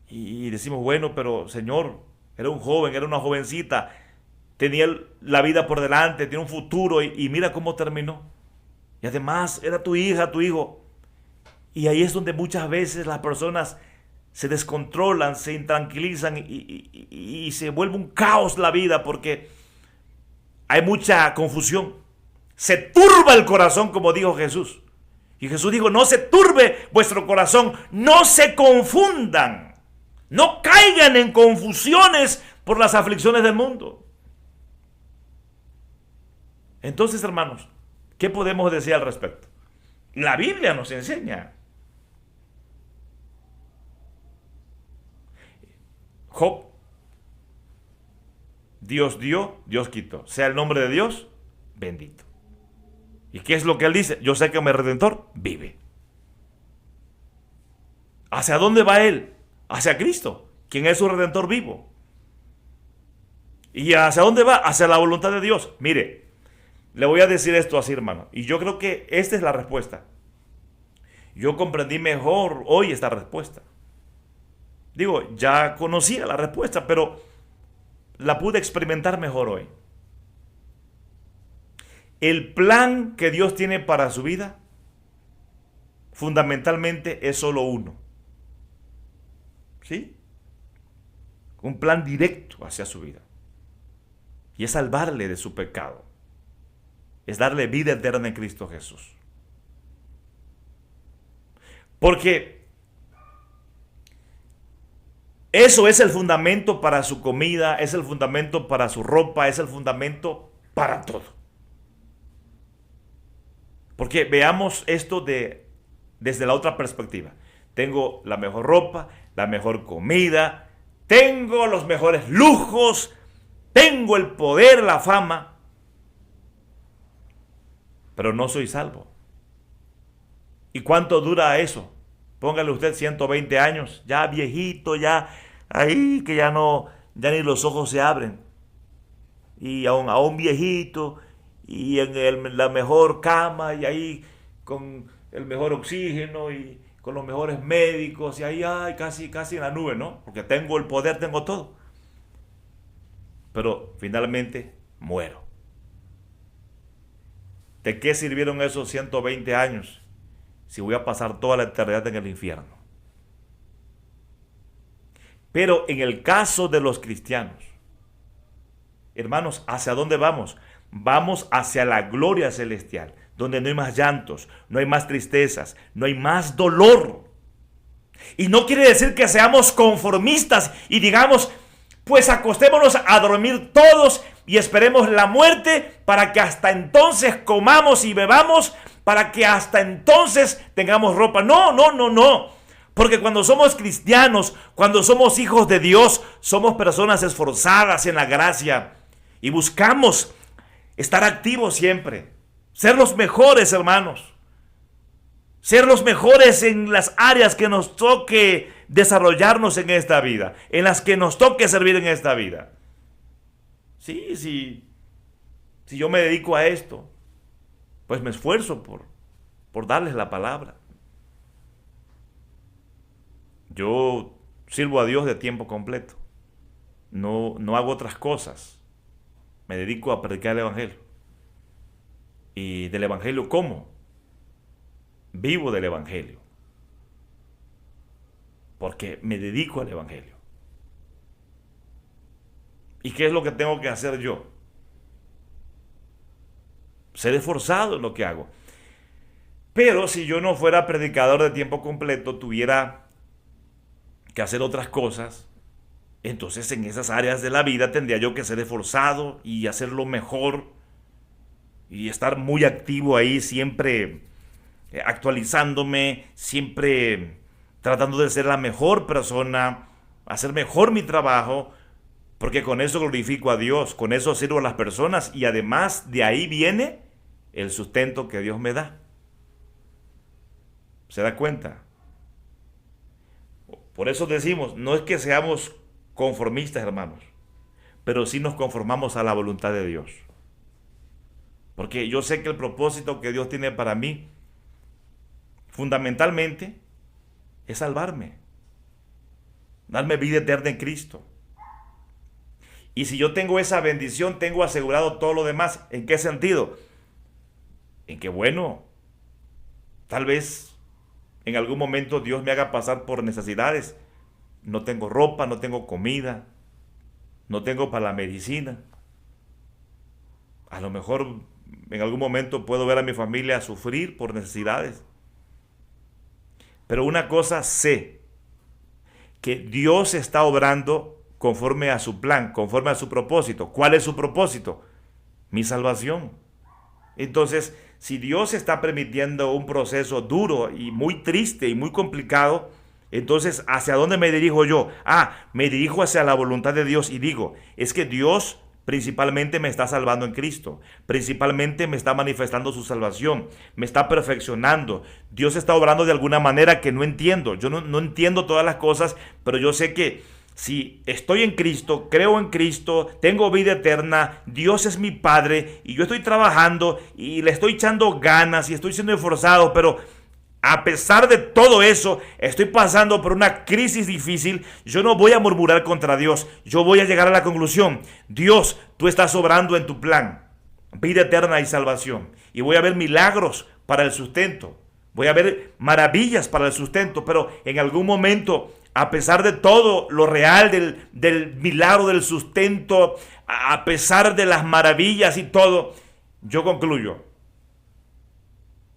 Y decimos, bueno, pero Señor, era un joven, era una jovencita, tenía la vida por delante, tenía un futuro y mira cómo terminó. Y además era tu hija, tu hijo. Y ahí es donde muchas veces las personas se descontrolan, se intranquilizan y se vuelve un caos la vida porque hay mucha confusión. Se turba el corazón, como dijo Jesús. Y Jesús dijo, no se turbe vuestro corazón, no se confundan, no caigan en confusiones por las aflicciones del mundo. Entonces, hermanos, ¿qué podemos decir al respecto? La Biblia nos enseña. Job, Dios dio, Dios quitó. Sea el nombre de Dios bendito. ¿Y qué es lo que él dice? Yo sé que mi Redentor vive. ¿Hacia dónde va él? Hacia Cristo, quien es su Redentor vivo. ¿Y hacia dónde va? Hacia la voluntad de Dios. Mire, le voy a decir esto así, hermano, y yo creo que esta es la respuesta. Yo comprendí mejor hoy esta respuesta. Digo, ya conocía la respuesta, pero la pude experimentar mejor hoy. El plan que Dios tiene para su vida, fundamentalmente es solo uno. ¿Sí? Un plan directo hacia su vida. Y es salvarle de su pecado. Es darle vida eterna en Cristo Jesús. Porque eso es el fundamento para su comida, es el fundamento para su ropa, es el fundamento para todo. Porque veamos esto desde la otra perspectiva. Tengo la mejor ropa, la mejor comida, tengo los mejores lujos, tengo el poder, la fama, pero no soy salvo. ¿Y cuánto dura eso? Póngale usted 120 años, ya viejito, ya ahí que ya ni los ojos se abren. Y aún viejito, y en la mejor cama y ahí con el mejor oxígeno y con los mejores médicos y ahí ay, casi en la nube, ¿no? Porque tengo el poder, tengo todo. Pero finalmente muero. ¿De qué sirvieron esos 120 años si voy a pasar toda la eternidad en el infierno? Pero en el caso de los cristianos, hermanos, ¿hacia dónde vamos? Vamos hacia la gloria celestial, donde no hay más llantos, no hay más tristezas, no hay más dolor. Y no quiere decir que seamos conformistas y digamos, pues acostémonos a dormir todos y esperemos la muerte para que hasta entonces comamos y bebamos, para que hasta entonces tengamos ropa. No, no, no, no. Porque cuando somos cristianos, cuando somos hijos de Dios, somos personas esforzadas en la gracia y buscamos estar activos siempre, ser los mejores, hermanos, ser los mejores en las áreas que nos toque desarrollarnos en esta vida, en las que nos toque servir en esta vida. Sí, sí, si yo me dedico a esto, pues me esfuerzo por darles la palabra. Yo sirvo a Dios de tiempo completo. No hago otras cosas. Me dedico a predicar el Evangelio. ¿Y del Evangelio cómo? Vivo del Evangelio. Porque me dedico al Evangelio. ¿Y qué es lo que tengo que hacer yo? Ser esforzado en lo que hago. Pero si yo no fuera predicador de tiempo completo, tuviera que hacer otras cosas, entonces en esas áreas de la vida tendría yo que ser esforzado y hacerlo mejor y estar muy activo ahí, siempre actualizándome, siempre tratando de ser la mejor persona, hacer mejor mi trabajo, porque con eso glorifico a Dios, con eso sirvo a las personas y además de ahí viene el sustento que Dios me da. ¿Se da cuenta? Por eso decimos, no es que seamos conformistas, hermanos, pero sí nos conformamos a la voluntad de Dios. Porque yo sé que el propósito que Dios tiene para mí, fundamentalmente, es salvarme, darme vida eterna en Cristo. Y si yo tengo esa bendición, tengo asegurado todo lo demás. ¿En qué sentido? En que, bueno, tal vez en algún momento Dios me haga pasar por necesidades. No tengo ropa, no tengo comida, no tengo para la medicina. A lo mejor en algún momento puedo ver a mi familia sufrir por necesidades. Pero una cosa sé, que Dios está obrando conforme a su plan, conforme a su propósito. ¿Cuál es su propósito? Mi salvación. Entonces, si Dios está permitiendo un proceso duro y muy triste y muy complicado, entonces, ¿hacia dónde me dirijo yo? Me dirijo hacia la voluntad de Dios y digo, es que Dios principalmente me está salvando en Cristo, principalmente me está manifestando su salvación, me está perfeccionando. Dios está obrando de alguna manera que no entiendo. Yo no entiendo todas las cosas, pero yo sé que si estoy en Cristo, creo en Cristo, tengo vida eterna, Dios es mi Padre y yo estoy trabajando y le estoy echando ganas y estoy siendo esforzado, pero a pesar de todo eso, estoy pasando por una crisis difícil. Yo no voy a murmurar contra Dios. Yo voy a llegar a la conclusión: Dios, tú estás obrando en tu plan, vida eterna y salvación. Y voy a ver milagros para el sustento. Voy a ver maravillas para el sustento. Pero en algún momento, a pesar de todo lo real del milagro del sustento, a pesar de las maravillas y todo, yo concluyo: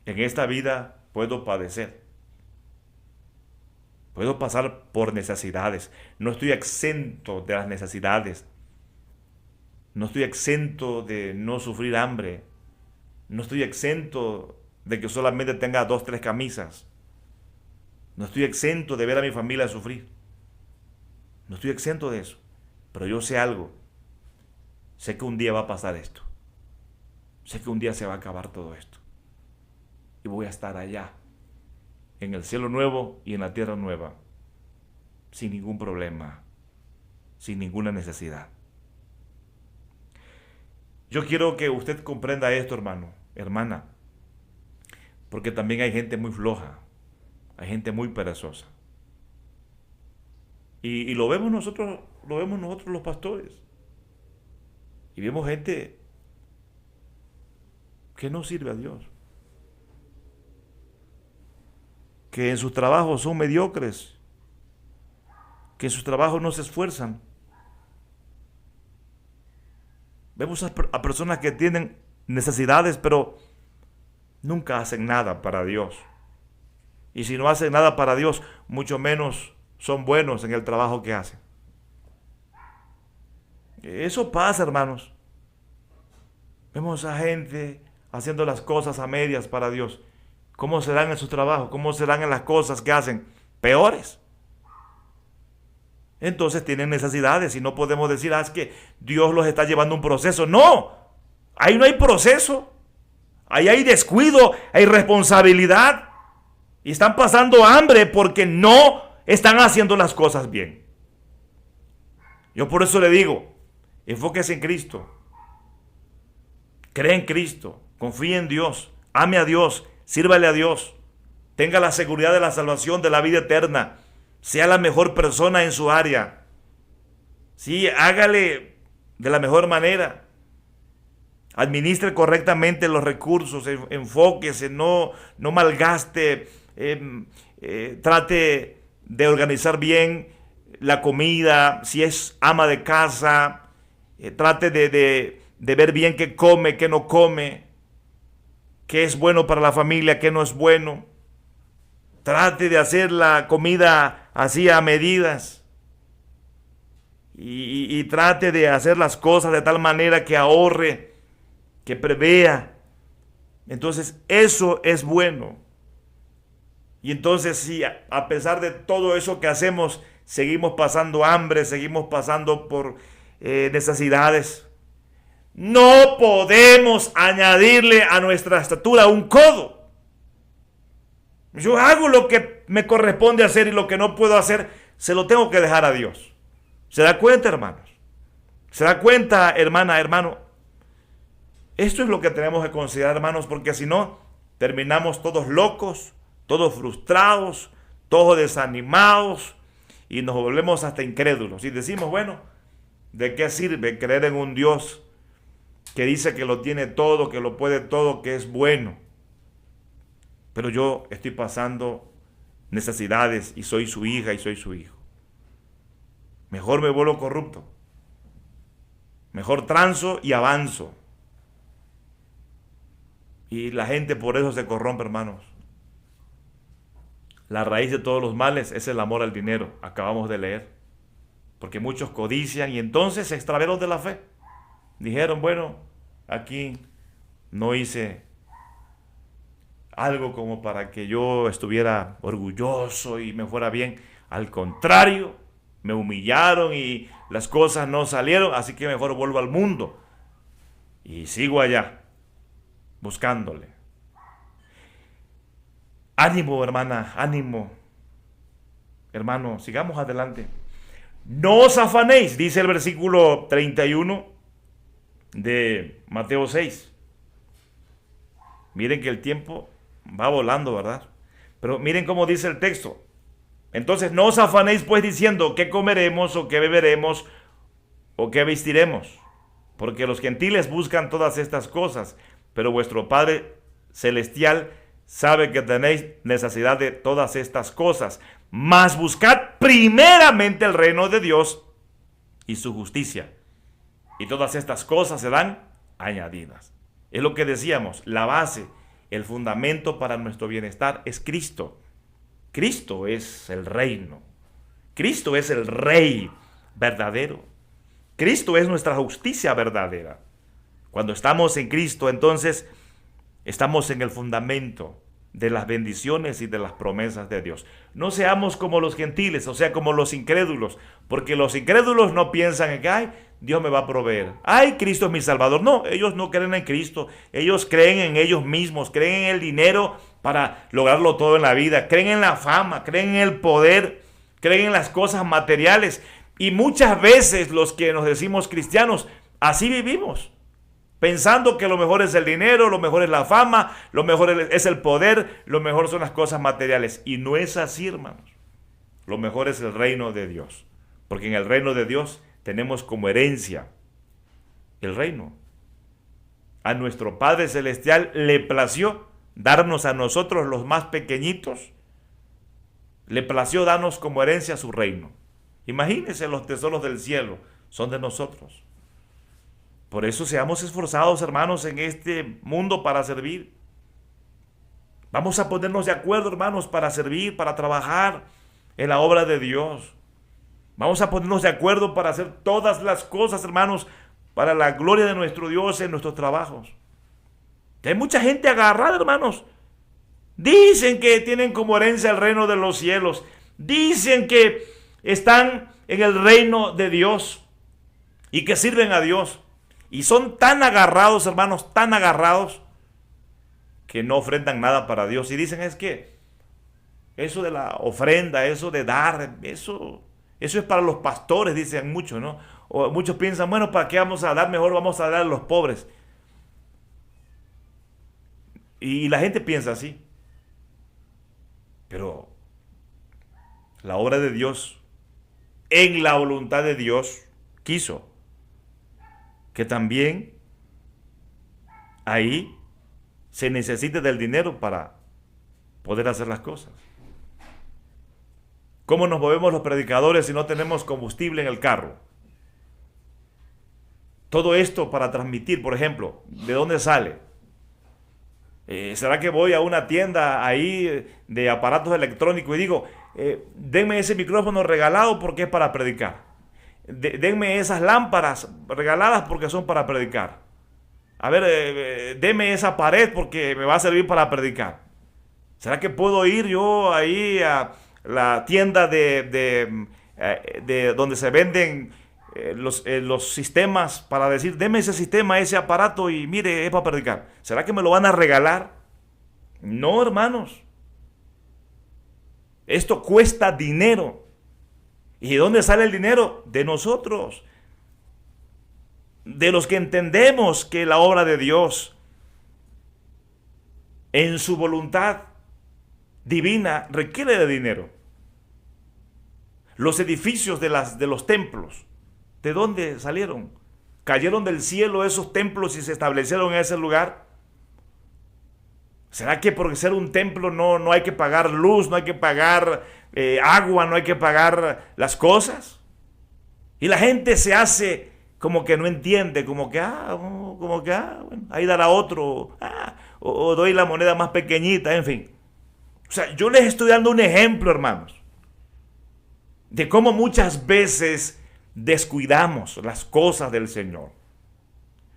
en esta vida puedo padecer. Puedo pasar por necesidades. No estoy exento de las necesidades. No estoy exento de no sufrir hambre. No estoy exento de que solamente tenga 2, 3 camisas. No estoy exento de ver a mi familia sufrir. No estoy exento de eso. Pero yo sé algo. Sé que un día va a pasar esto. Sé que un día se va a acabar todo esto. Y voy a estar allá, en el cielo nuevo y en la tierra nueva, sin ningún problema, sin ninguna necesidad. Yo quiero que usted comprenda esto, hermano, hermana, porque también hay gente muy floja, hay gente muy perezosa. Y lo vemos nosotros los pastores. Y vemos gente que no sirve a Dios, que en sus trabajos son mediocres, que en sus trabajos no se esfuerzan. Vemos a personas que tienen necesidades, pero nunca hacen nada para Dios. Y si no hacen nada para Dios, mucho menos son buenos en el trabajo que hacen. Eso pasa, hermanos. Vemos a gente haciendo las cosas a medias para Dios. ¿Cómo serán en su trabajo? ¿Cómo serán en las cosas que hacen? Peores. Entonces tienen necesidades y no podemos decir, es que Dios los está llevando a un proceso. No, ahí no hay proceso. Ahí hay descuido, hay responsabilidad. Y están pasando hambre porque no están haciendo las cosas bien. Yo por eso le digo, enfóquese en Cristo. Cree en Cristo, confíe en Dios, ame a Dios, sírvale a Dios, tenga la seguridad de la salvación, de la vida eterna, sea la mejor persona en su área. Sí, hágale de la mejor manera. Administre correctamente los recursos, enfóquese, no malgaste, trate de organizar bien la comida, si es ama de casa, trate de ver bien qué come, qué no come, qué es bueno para la familia, qué no es bueno. Trate de hacer la comida así a medidas y trate de hacer las cosas de tal manera que ahorre, que prevea. Entonces eso es bueno. Y entonces si a pesar de todo eso que hacemos, seguimos pasando hambre, seguimos pasando por necesidades, no podemos añadirle a nuestra estatura un codo. Yo hago lo que me corresponde hacer y lo que no puedo hacer, se lo tengo que dejar a Dios. ¿Se da cuenta, hermanos? ¿Se da cuenta, hermana, hermano? Esto es lo que tenemos que considerar, hermanos, porque si no, terminamos todos locos, todos frustrados, todos desanimados y nos volvemos hasta incrédulos. Y decimos, bueno, ¿de qué sirve creer en un Dios que dice que lo tiene todo, que lo puede todo, que es bueno? Pero yo estoy pasando necesidades y soy su hija y soy su hijo. Mejor me vuelvo corrupto. Mejor transo y avanzo. Y la gente por eso se corrompe, hermanos. La raíz de todos los males es el amor al dinero. Acabamos de leer. Porque muchos codician y entonces se extraviaron de la fe. Dijeron, bueno, aquí no hice algo como para que yo estuviera orgulloso y me fuera bien. Al contrario, me humillaron y las cosas no salieron, así que mejor vuelvo al mundo. Y sigo allá, buscándole. Ánimo, hermana, ánimo. Hermano, sigamos adelante. No os afanéis, dice el versículo 31 de Mateo 6. Miren que el tiempo va volando, ¿verdad? Pero miren cómo dice el texto. Entonces no os afanéis pues diciendo qué comeremos o qué beberemos o qué vestiremos. Porque los gentiles buscan todas estas cosas, pero vuestro Padre Celestial sabe que tenéis necesidad de todas estas cosas. Mas buscad primeramente el reino de Dios y su justicia. Y todas estas cosas serán añadidas. Es lo que decíamos, la base, el fundamento para nuestro bienestar es Cristo. Cristo es el reino. Cristo es el Rey verdadero. Cristo es nuestra justicia verdadera. Cuando estamos en Cristo, entonces estamos en el fundamento de las bendiciones y de las promesas de Dios. No seamos como los gentiles, o sea, como los incrédulos, porque los incrédulos no piensan en que, ay, Dios me va a proveer. Ay, Cristo es mi Salvador. No, ellos no creen en Cristo. Ellos creen en ellos mismos, creen en el dinero para lograrlo todo en la vida. Creen en la fama, creen en el poder, creen en las cosas materiales. Y muchas veces los que nos decimos cristianos, así vivimos. pensando que lo mejor es el dinero, lo mejor es la fama, lo mejor es el poder, lo mejor son las cosas materiales. Y no es así, hermanos. Lo mejor es el reino de Dios, porque en el reino de Dios tenemos como herencia el reino. A nuestro Padre Celestial le plació darnos a nosotros los más pequeñitos, le plació darnos como herencia su reino. Imagínense, los tesoros del cielo son de nosotros. Por eso seamos esforzados, hermanos, en este mundo para servir. Vamos a ponernos de acuerdo, hermanos, para servir, para trabajar en la obra de Dios. Vamos a ponernos de acuerdo para hacer todas las cosas, hermanos, para la gloria de nuestro Dios en nuestros trabajos. Hay mucha gente agarrada, hermanos. Dicen que tienen como herencia el reino de los cielos. Dicen que están en el reino de Dios y que sirven a Dios. Y son tan agarrados, hermanos, tan agarrados, que no ofrendan nada para Dios. Y dicen, es que eso de la ofrenda, eso de dar, eso es para los pastores, dicen muchos, ¿no? O muchos piensan, bueno, ¿para qué vamos a dar? Mejor vamos a dar a los pobres. Y la gente piensa así. Pero la obra de Dios, en la voluntad de Dios, quiso que también ahí se necesite del dinero para poder hacer las cosas. ¿Cómo nos movemos los predicadores si no tenemos combustible en el carro? Todo esto para transmitir, por ejemplo, ¿de dónde sale? ¿Será que voy a una tienda ahí de aparatos electrónicos y digo, denme ese micrófono regalado porque es para predicar? Denme esas lámparas regaladas porque son para predicar. A ver, denme esa pared porque me va a servir para predicar. ¿Será que puedo ir yo ahí a la tienda de donde se venden los sistemas para decir, deme ese sistema, ese aparato y mire, es para predicar? ¿Será que me lo van a regalar? No, hermanos. Esto cuesta dinero. ¿Y de dónde sale el dinero? De nosotros. De los que entendemos que la obra de Dios, en su voluntad divina, requiere de dinero. Los edificios de los templos, ¿de dónde salieron? ¿Cayeron del cielo esos templos y se establecieron en ese lugar? ¿Será que por ser un templo no hay que pagar luz, no hay que pagar agua, no hay que pagar las cosas? Y la gente se hace como que no entiende, como que, bueno, ahí dará otro, o doy la moneda más pequeñita, en fin. O sea, yo les estoy dando un ejemplo, hermanos, de cómo muchas veces descuidamos las cosas del Señor.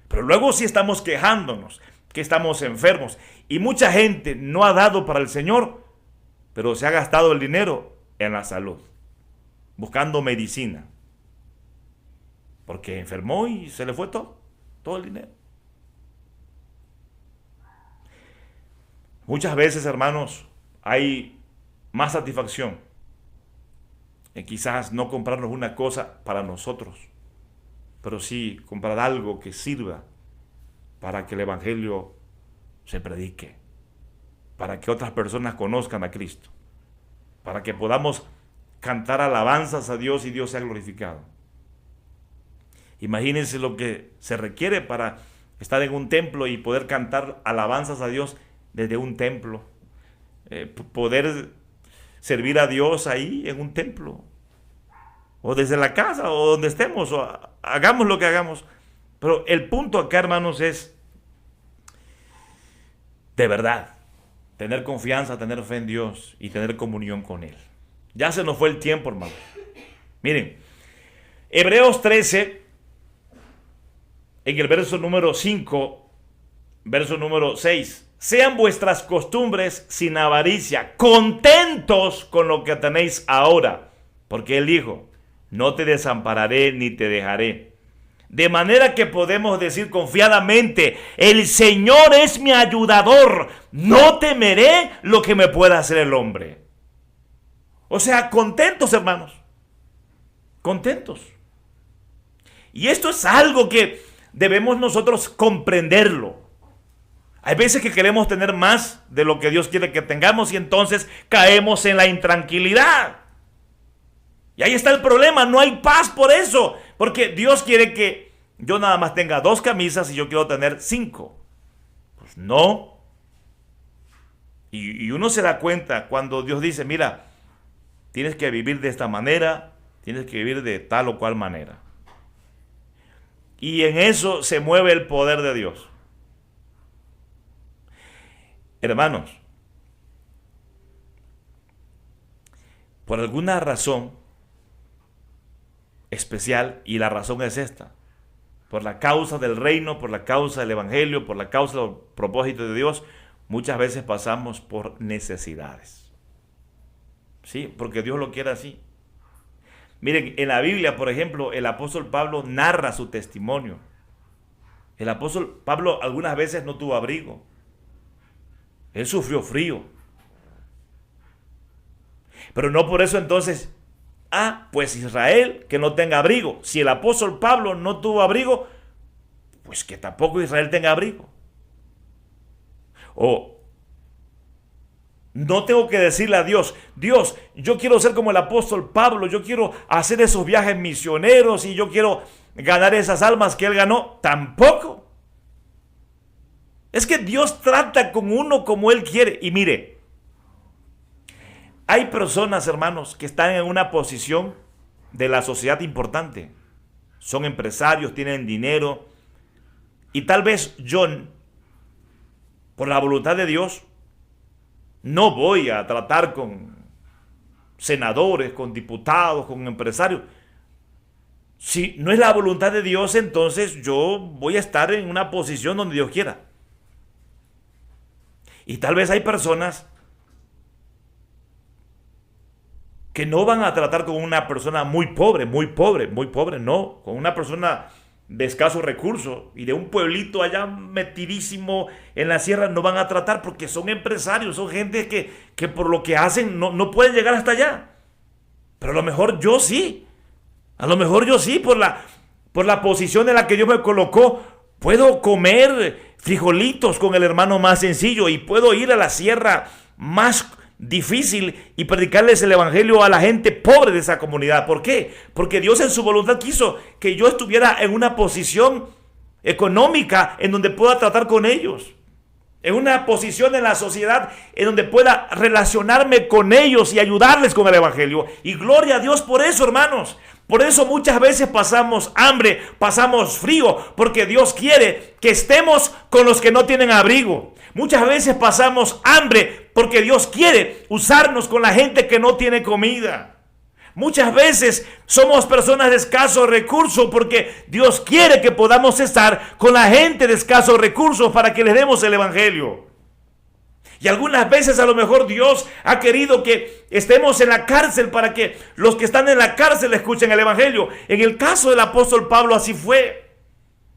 Pero luego sí estamos quejándonos, que estamos enfermos. Y mucha gente no ha dado para el Señor, pero se ha gastado el dinero en la salud, buscando medicina. Porque enfermó y se le fue todo el dinero. Muchas veces, hermanos, hay más satisfacción en quizás no comprarnos una cosa para nosotros, pero sí comprar algo que sirva para que el Evangelio se predique, para que otras personas conozcan a Cristo, para que podamos cantar alabanzas a Dios y Dios sea glorificado. Imagínense lo que se requiere para estar en un templo y poder cantar alabanzas a Dios desde un templo, poder servir a Dios ahí en un templo, o desde la casa, o donde estemos, o hagamos lo que hagamos. Pero el punto acá, hermanos, es de verdad tener confianza, tener fe en Dios y tener comunión con Él. Ya se nos fue el tiempo, hermanos. Miren, Hebreos 13, en el verso número 5, verso número 6. Sean vuestras costumbres sin avaricia, contentos con lo que tenéis ahora, porque Él dijo, no te desampararé ni te dejaré. De manera que podemos decir confiadamente, el Señor es mi ayudador, no temeré lo que me pueda hacer el hombre. O sea, contentos, hermanos, contentos. Y esto es algo que debemos nosotros comprenderlo. Hay veces que queremos tener más de lo que Dios quiere que tengamos y entonces caemos en la intranquilidad. Y ahí está el problema, no hay paz por eso, porque Dios quiere que yo nada más tenga 2 camisas y yo quiero tener 5. Pues no. Y uno se da cuenta cuando Dios dice, mira, tienes que vivir de esta manera, tienes que vivir de tal o cual manera. Y en eso se mueve el poder de Dios. Hermanos, por alguna razón especial, y la razón es esta, por la causa del reino, por la causa del evangelio, por la causa del propósito de Dios, muchas veces pasamos por necesidades. Sí, porque Dios lo quiere así. Miren, en la Biblia, por ejemplo, el apóstol Pablo narra su testimonio. El apóstol Pablo algunas veces no tuvo abrigo. Él sufrió frío. Pero no por eso entonces, pues Israel que no tenga abrigo. Si el apóstol Pablo no tuvo abrigo, pues que tampoco Israel tenga abrigo. O no tengo que decirle a Dios, Dios, yo quiero ser como el apóstol Pablo, yo quiero hacer esos viajes misioneros y yo quiero ganar esas almas que él ganó. Tampoco. Es que Dios trata con uno como Él quiere. Y mire, hay personas, hermanos, que están en una posición de la sociedad importante. Son empresarios, tienen dinero. Y tal vez yo, por la voluntad de Dios, no voy a tratar con senadores, con diputados, con empresarios. Si no es la voluntad de Dios, entonces yo voy a estar en una posición donde Dios quiera. Y tal vez hay personas que no van a tratar con una persona muy pobre, no, con una persona de escasos recursos y de un pueblito allá metidísimo en la sierra no van a tratar porque son empresarios, son gente que por lo que hacen no pueden llegar hasta allá. Pero a lo mejor yo sí, por la posición en la que Dios me colocó, puedo comer frijolitos con el hermano más sencillo y puedo ir a la sierra más difícil y predicarles el evangelio a la gente pobre de esa comunidad. ¿Por qué? Porque Dios en su voluntad quiso que yo estuviera en una posición económica en donde pueda tratar con ellos, en una posición en la sociedad en donde pueda relacionarme con ellos y ayudarles con el evangelio. Y gloria a Dios por eso, hermanos. Por eso muchas veces pasamos hambre, pasamos frío, porque Dios quiere que estemos con los que no tienen abrigo. Muchas veces pasamos hambre porque Dios quiere usarnos con la gente que no tiene comida. Muchas veces somos personas de escasos recursos porque Dios quiere que podamos estar con la gente de escasos recursos para que les demos el evangelio. Y algunas veces a lo mejor Dios ha querido que estemos en la cárcel para que los que están en la cárcel escuchen el evangelio. En el caso del apóstol Pablo así fue.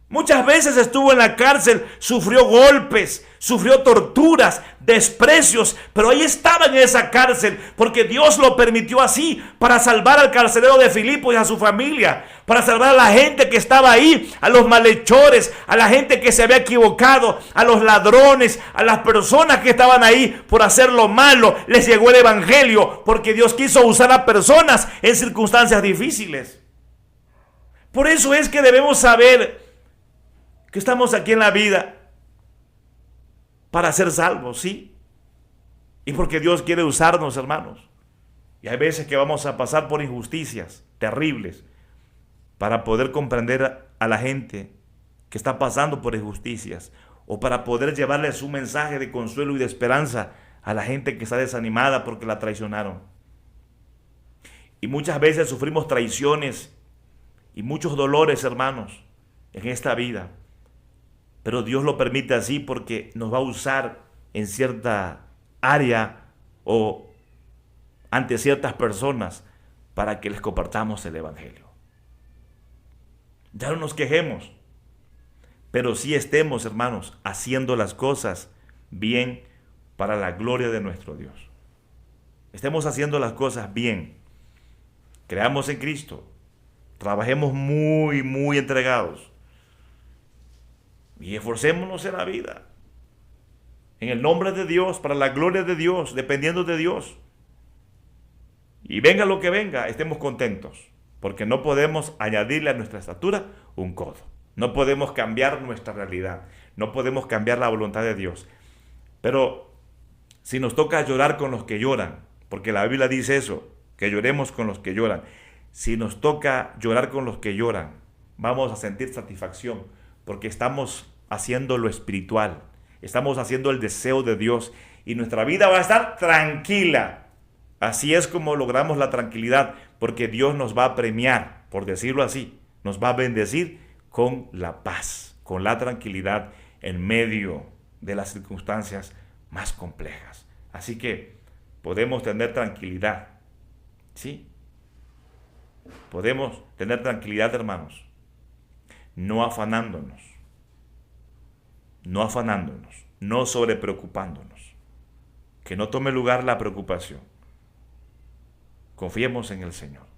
Muchas veces estuvo en la cárcel, sufrió golpes, sufrió torturas, desprecios, pero ahí estaba en esa cárcel porque Dios lo permitió así para salvar al carcelero de Filipo y a su familia, para salvar a la gente que estaba ahí, a los malhechores, a la gente que se había equivocado, a los ladrones, a las personas que estaban ahí por hacer lo malo. Les llegó el evangelio porque Dios quiso usar a personas en circunstancias difíciles. Por eso es que debemos saber que estamos aquí en la vida para ser salvos, ¿sí? Y porque Dios quiere usarnos, hermanos. Y hay veces que vamos a pasar por injusticias terribles para poder comprender a la gente que está pasando por injusticias o para poder llevarles un mensaje de consuelo y de esperanza a la gente que está desanimada porque la traicionaron. Y muchas veces sufrimos traiciones y muchos dolores, hermanos, en esta vida. Pero Dios lo permite así porque nos va a usar en cierta área o ante ciertas personas para que les compartamos el evangelio. Ya no nos quejemos, pero sí estemos, hermanos, haciendo las cosas bien para la gloria de nuestro Dios. Estemos haciendo las cosas bien. Creamos en Cristo. Trabajemos muy entregados. y esforcémonos en la vida. En el nombre de Dios, para la gloria de Dios, dependiendo de Dios. Y venga lo que venga, estemos contentos, porque no podemos añadirle a nuestra estatura un codo. No podemos cambiar nuestra realidad, no podemos cambiar la voluntad de Dios. Pero si nos toca llorar con los que lloran, porque la Biblia dice eso, que lloremos con los que lloran. Si nos toca llorar con los que lloran, vamos a sentir satisfacción, porque estamos haciendo lo espiritual, estamos haciendo el deseo de Dios y nuestra vida va a estar tranquila. Así es como logramos la tranquilidad, porque Dios nos va a premiar, por decirlo así, nos va a bendecir con la paz, con la tranquilidad en medio de las circunstancias más complejas. Así que podemos tener tranquilidad, ¿sí? Podemos tener tranquilidad, hermanos, no afanándonos, no sobrepreocupándonos, que no tome lugar la preocupación. Confiemos en el Señor.